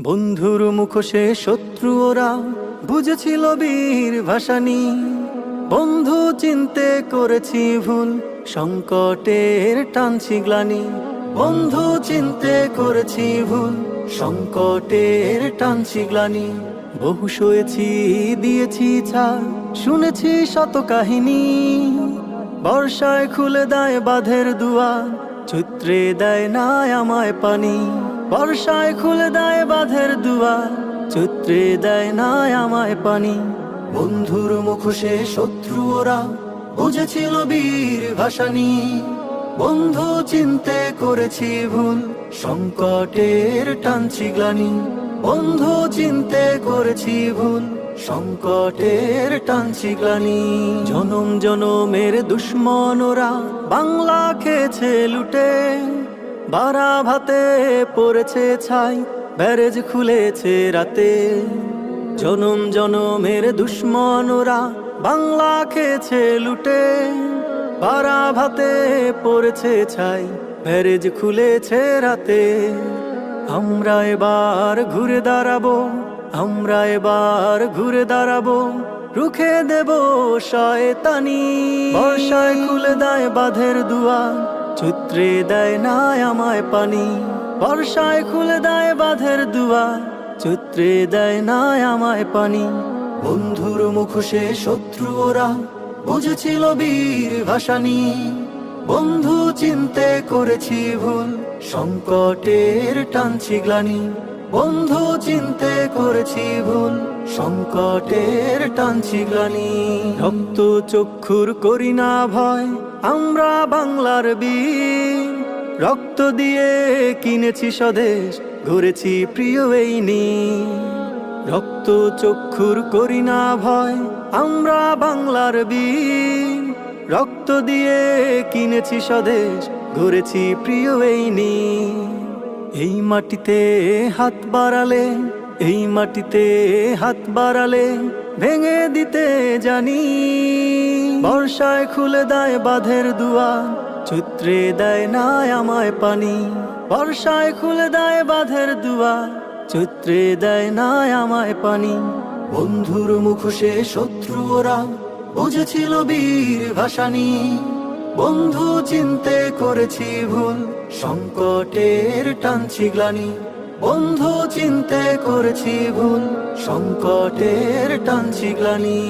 বন্ধুর মুখোশে শত্রু ওরা বুঝেছিল বীর ভাসানী। বন্ধু চিনতে করেছি ভুল, সংকটের টানছি গ্লানি। বন্ধু চিনতে করেছি ভুল, সংকটের টানছি গ্লানি। বহু সয়েছি দিয়েছি ছাড়, শুনেছি শত কাহিনী। বর্ষায় খুলে দেয় বাঁধের দুয়ার, চৈত্রে দেয় না আমায় পানি। বর্ষায় খুলে দেয় বাঁধের দুয়ার, চৈত্রে দেয় না আমায় পানি। বন্ধুর মুখোশে শত্রু ওরা বুঝেছিল বীর ভাসানী। বন্ধু চিনতে করেছি ভুল, সংকটের টানছি গ্লানি। বন্ধু চিনতে করেছি ভুল, সংকটের টানছি গ্লানি। জনম জনমের দুশ্মন ওরা বাংলা খেয়েছে লুটে। বারা ভাতে পড়েছে ছাই, ব্যারেজ খুলেছে রাতে। জনম জনমের দুশ্মন ওরা বাংলা খেয়েছে লুটে। বারা ভাতে পড়েছে ছাই, ব্যারেজ খুলেছে রাতে। আমরা এবার ঘুরে দাঁড়াবো, আমরা এবার ঘুরে দাঁড়াবো, রুখে দেব শয়তানি। বর্ষায় খুলে দেয় বাঁধের দুয়ার, চৈত্রে দেয় না আমায় পানি। বর্ষায় খুলে দেয় বাঁধের দুয়ার, চৈত্রে দেয় না আমায় পানি। বন্ধুর মুখোশে শত্রু ওরা বুঝেছিল বীর ভাসানী। বন্ধু চিনতে করেছি ভুল, সংকটের টানছি গ্লানি। বন্ধু চিনতে করেছি ভুল, সংকটের টানছি গ্লানি। রক্ত চক্ষুর করি না ভয়, আমরা বাংলার বীর। রক্ত দিয়ে কিনেছি স্বদেশ, গড়েছি প্রিয় এই নীড়। রক্ত চক্ষুর করি না ভয়, আমরা বাংলার বীর। রক্ত দিয়ে কিনেছি স্বদেশ, গড়েছি প্রিয় এই নীড়। এই মাটিতে হাত বাড়ালে, এই মাটিতে হাত বাড়ালে ভেঙে দিতে জানি। বর্ষায় খুলে দেয় বাঁধের দুয়ার, চৈত্রে দেয় না আমায় পানি। বর্ষায় খুলে দেয় বাঁধের দুয়ার, চৈত্রে দেয় না আমায় পানি। বন্ধুর মুখোশে শত্রু ওরা বুঝেছিল বীর ভাসানী। বন্ধু চিনতে করেছি ভুল, সংকটের টানছি গ্লানি। বন্ধু চিনতে করেছি ভুল, সংকটের টানছি গ্লানি।